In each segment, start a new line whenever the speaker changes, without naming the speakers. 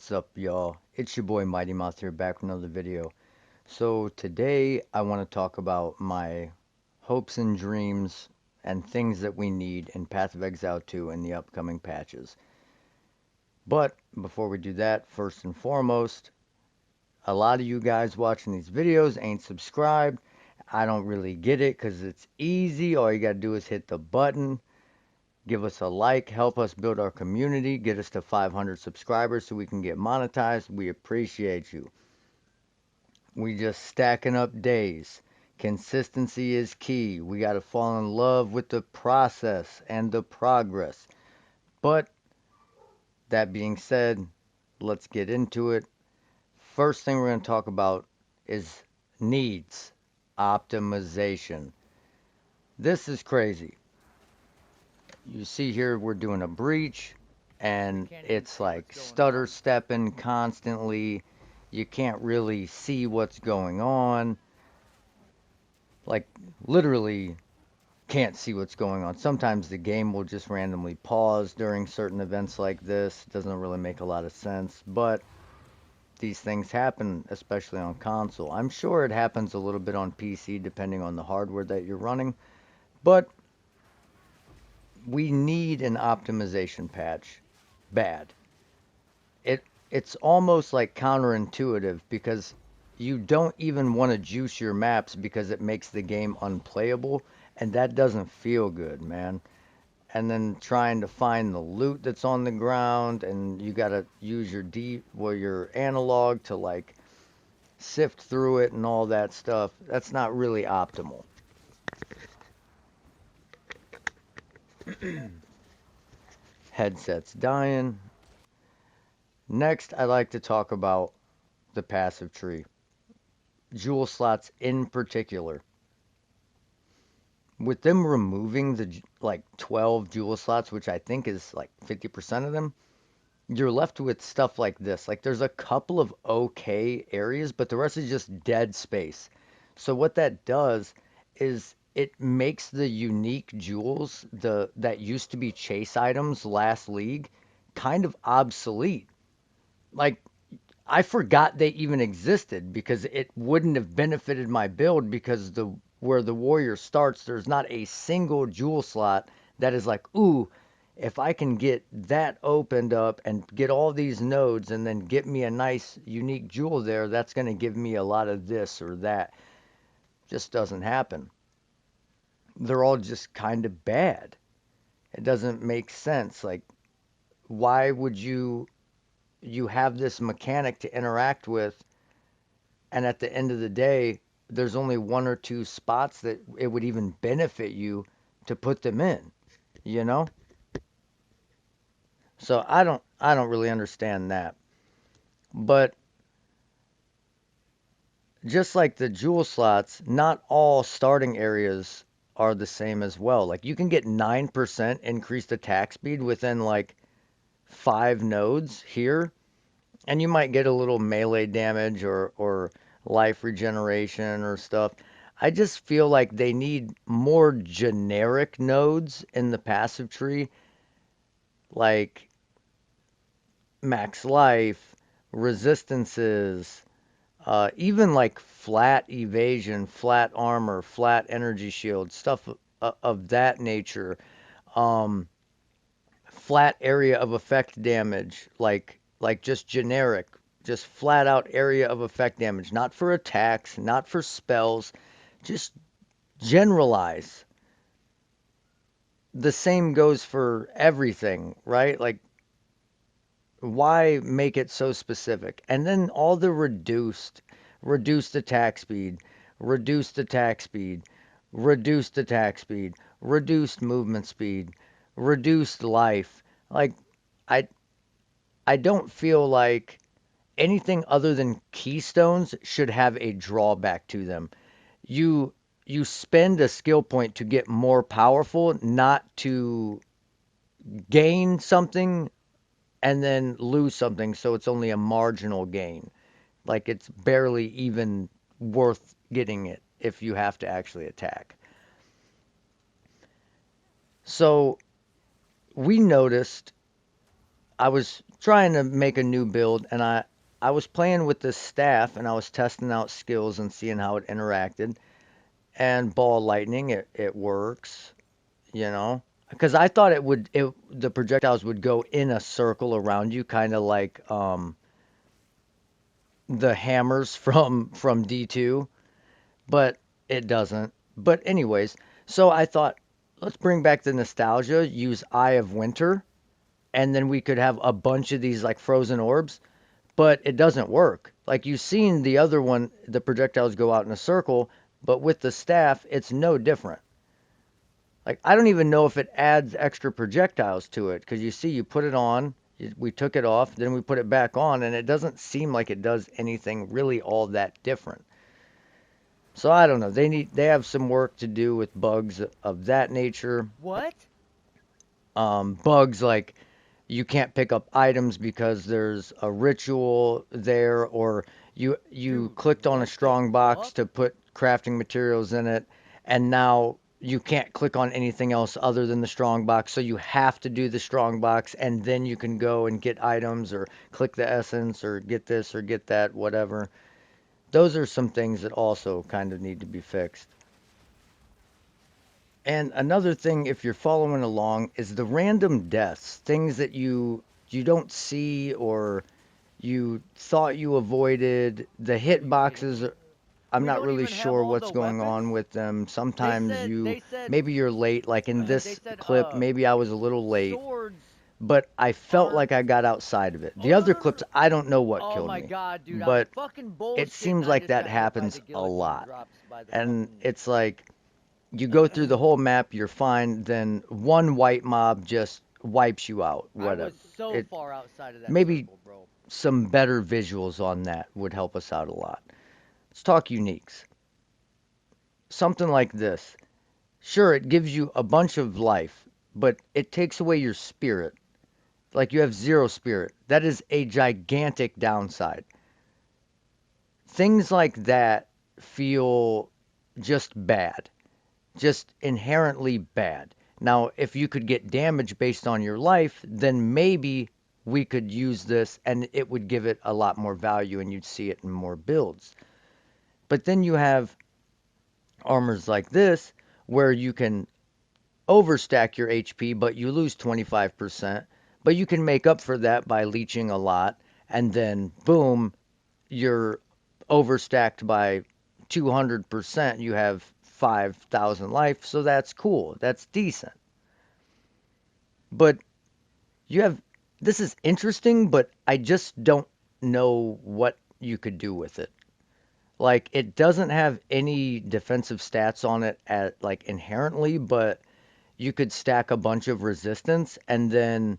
What's up, y'all? It's your boy Mighty Mouse here, back with another video. So today I want to talk about my hopes and dreams and things that we need in Path of Exile 2 in the upcoming patches. But before we do that, first and foremost, a lot of you guys watching these videos ain't subscribed. I don't really get it because it's easy. All you gotta do is hit the button. Give us a like, help us build our community, get us to 500 subscribers so we can get monetized. We appreciate you. We just stacking up days. Consistency is key. We got to fall in love with the process and the progress. But that being said, let's get into it. First thing we're going to talk about is needs optimization. This is crazy. You see here we're doing a breach and it's like stutter stepping constantly. You can't really see what's going on. Like literally can't see what's going on. Sometimes the game will just randomly pause during certain events like this. It doesn't really make a lot of sense, but these things happen, especially on console. I'm sure it happens a little bit on PC depending on the hardware that you're running, but we need an optimization patch bad. It's almost like counterintuitive because you don't even want to juice your maps because it makes the game unplayable, and that doesn't feel good, man. And then trying to find the loot that's on the ground, and you gotta use your analog to like sift through it and all that stuff. That's not really optimal. Headsets dying. Next, I'd like to talk about the passive tree. Jewel slots in particular. With them removing the like 12 jewel slots, which I think is like 50% of them, you're left with stuff like this. Like there's a couple of okay areas, but the rest is just dead space. So what that does is it makes the unique jewels, the that used to be chase items last league, kind of obsolete. Like I forgot they even existed because it wouldn't have benefited my build because the where the warrior starts, there's not a single jewel slot that is like, ooh, if I can get that opened up and get all these nodes and then get me a nice unique jewel there, that's going to give me a lot of this or that. Just doesn't happen. They're all just kind of bad. It doesn't make sense. Like, why would you have this mechanic to interact with, and at the end of the day, there's only one or two spots that it would even benefit you to put them in, you know? So I don't really understand that. But just like the jewel slots, not all starting areas are the same as well. Like you can get 9% increased attack speed within like 5 nodes here, and you might get a little melee damage or life regeneration or stuff. I just feel like they need more generic nodes in the passive tree, like max life, resistances, even like flat evasion, flat armor, flat energy shield, stuff of that nature. Um, Flat area of effect damage, like just generic, just flat out area of effect damage, not for attacks, not for spells, just generalize. The same goes for everything, right? Like why make it so specific? And then all the reduced attack speed, reduced attack speed, reduced attack speed, reduced movement speed, reduced life. Like I I don't feel like anything other than keystones should have a drawback to them. You you spend a skill point to get more powerful, not to gain something and then lose something, so it's only a marginal gain. Like it's barely even worth getting it if you have to actually attack. So we noticed I was trying to make a new build, and I was playing with this staff, and I was testing out skills and seeing how it interacted. And ball lightning, it works, you know, because I thought the projectiles would go in a circle around you, kind of like the hammers from D2, but it doesn't. But anyways, so I thought, let's bring back the nostalgia, use Eye of Winter, and then we could have a bunch of these like frozen orbs, but it doesn't work. Like you've seen the other one, the projectiles go out in a circle, but with the staff, it's no different. Like I don't even know if it adds extra projectiles to it because you see, you put it on, we took it off, then we put it back on, and it doesn't seem like it does anything really all that different. So I don't know. They have some work to do with bugs of that nature.
What?
Bugs like you can't pick up items because there's a ritual there, or you
Dude,
clicked on a
what the
strong box
fuck?
to put crafting materials in it, and now you can't click on anything else other than the strong box, so you have to do the strong box, and then you can go and get items or click the essence or get this or get that, whatever. Those are some things that also kind of need to be fixed. And another thing, if you're following along, is the random deaths, things that you don't see or you thought you avoided. The
What do
hit
you mean?
boxes, I'm
We
not
don't
really
even have
sure
all
what's
the
going
weapons?
on with them.
They
Sometimes
said, they said,
maybe you're late, like in
they
this
said,
clip, maybe I was a little late,
swords
but I felt
aren't.
like I got outside of it.
Oh,
The
no,
other
no, no,
clips,
no.
I don't know what
Oh
killed
my
me,
god, dude, I'm
but
fucking
it
bullshitting.
seems
I
like
just
that
got hit by
happens
the
a
guillotine
lot.
drops by the
And
fucking.
it's like, you go through the whole map, you're fine, then one white mob just wipes you out,
I was
whatever.
so
It
far outside of that
maybe
circle, bro.
some better visuals on that would help us out a lot. Let's talk uniques. Something like this. Sure, it gives you a bunch of life, but it takes away your spirit. Like you have zero spirit. That is a gigantic downside. Things like that feel just bad. Just inherently bad. Now, if you could get damage based on your life, then maybe we could use this and it would give it a lot more value and you'd see it in more builds. But then you have armors like this where you can overstack your HP, but you lose 25%. But you can make up for that by leeching a lot, and then boom, you're overstacked by 200%. You have 5,000 life, so that's cool. That's decent. But you have this is interesting, but I just don't know what you could do with it. Like it doesn't have any defensive stats on it at like inherently, but you could stack a bunch of resistance and then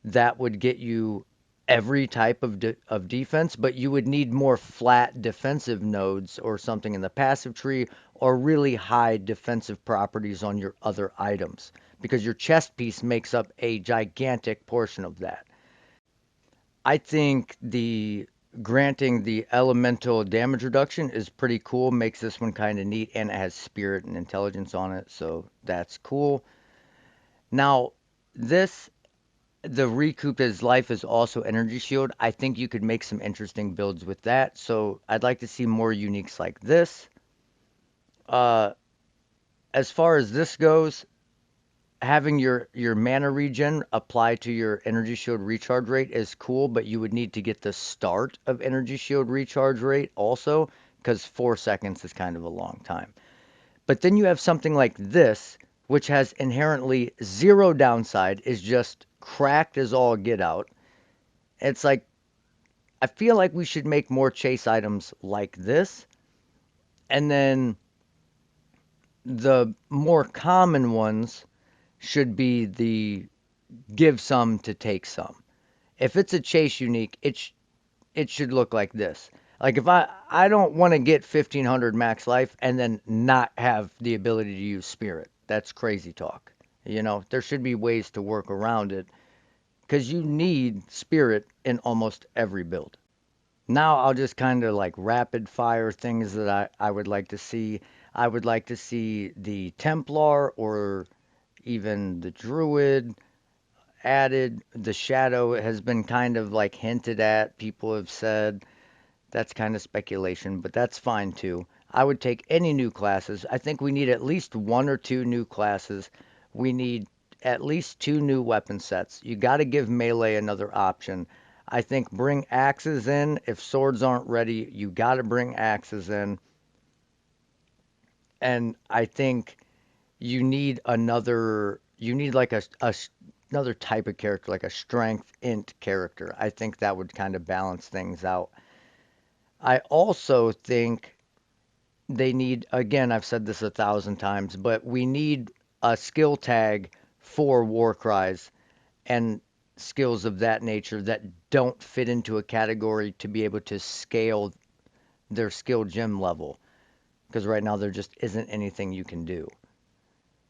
that would get you every type of defense, but you would need more flat defensive nodes or something in the passive tree or really high defensive properties on your other items because your chest piece makes up a gigantic portion of that. I think the granting the elemental damage reduction is pretty cool, makes this one kind of neat, and it has spirit and intelligence on it, so that's cool. Now, this the recoup his life is also energy shield. I think you could make some interesting builds with that. So I'd like to see more uniques like this. Uh, as far as this goes, having your mana regen apply to your energy shield recharge rate is cool, but you would need to get the start of energy shield recharge rate also, because 4 seconds is kind of a long time. But then you have something like this, which has inherently zero downside, is just cracked as all get out. It's like I feel like we should make more chase items like this. And then the more common ones should be the give some to take some. If it's a chase unique, it should look like this. Like if I don't want to get 1500 max life and then not have the ability to use spirit. That's crazy talk. You know, there should be ways to work around it because you need spirit in almost every build. Now I'll just kind of like rapid fire things that I would like to see. I would like to see the Templar or even the Druid added. The shadow has been kind of like hinted at. People have said that's kind of speculation, but that's fine too. I would take any new classes. I think we need at least one or two new classes. We need at least two new weapon sets. You got to give melee another option. I think bring axes in. If swords aren't ready, you got to bring axes in. And I think you need like another type of character, like a strength int character. I think that would kind of balance things out. I also think they need, again, I've said this 1,000 times, but we need a skill tag for war cries and skills of that nature that don't fit into a category to be able to scale their skill gem level. Because right now there just isn't anything you can do.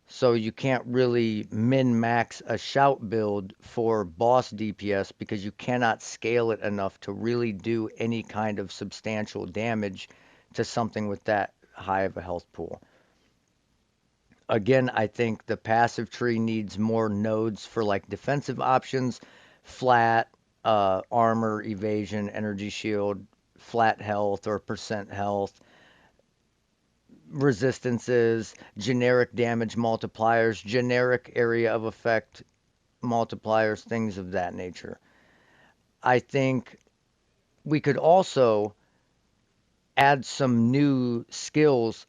So you can't really min-max a shout build for boss DPS because you cannot scale it enough to really do any kind of substantial damage to something with that high of a health pool. Again, I think the passive tree needs more nodes for like defensive options, flat, armor, evasion, energy shield, flat health or percent health, resistances, generic damage multipliers, generic area of effect multipliers, things of that nature. I think we could also add some new skills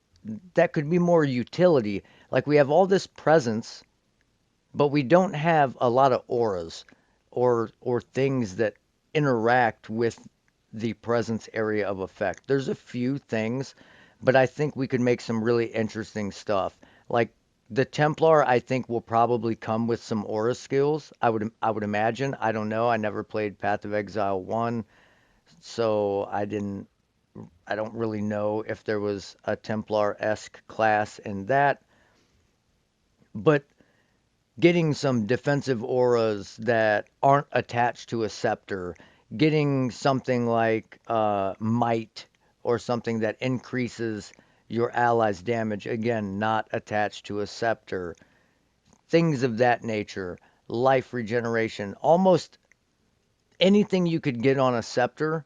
that could be more utility. Like we have all this presence, but we don't have a lot of auras or things that interact with the presence area of effect. There's a few things, but I think we could make some really interesting stuff. Like the Templar, I think will probably come with some aura skills. I would imagine. I don't know. I never played Path of Exile 1, so I don't really know if there was a Templar-esque class in that. But getting some defensive auras that aren't attached to a scepter, getting something like might or something that increases your allies' damage, again, not attached to a scepter, things of that nature, life regeneration, almost anything you could get on a scepter,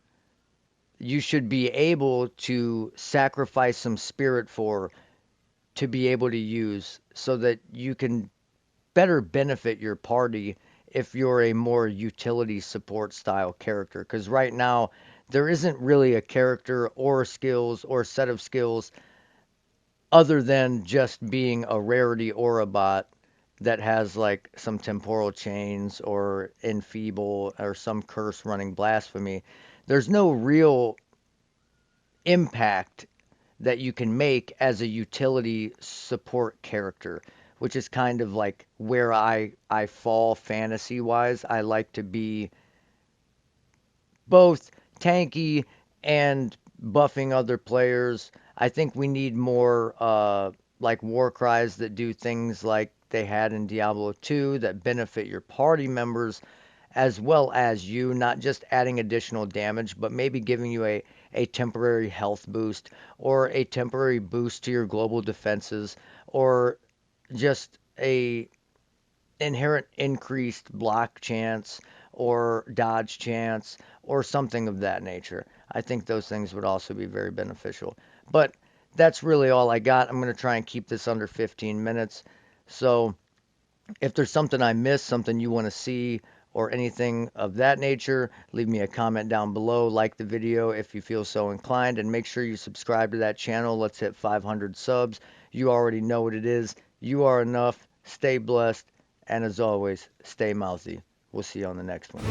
you should be able to sacrifice some spirit for to be able to use so that you can better benefit your party if you're a more utility support style character. Because right now, there isn't really a character or skills or set of skills other than just being a rarity or a bot that has like some temporal chains or enfeeble or some curse running blasphemy. There's no real impact that you can make as a utility support character, which is kind of like where I fall fantasy wise. I like to be both tanky and buffing other players. I think we need more like war cries that do things like they had in Diablo 2 that benefit your party members as well as you, not just adding additional damage, but maybe giving you a temporary health boost or a temporary boost to your global defenses or just a inherent increased block chance or dodge chance or something of that nature. I think those things would also be very beneficial. But that's really all I got. I'm going to try and keep this under 15 minutes. So if there's something I missed, something you want to see, or anything of that nature, leave me a comment down below. Like the video if you feel so inclined, and make sure you subscribe to that channel. Let's hit 500 subs. You already know what it is. You are enough. Stay blessed. And as always, stay mouthy. We'll see you on the next one.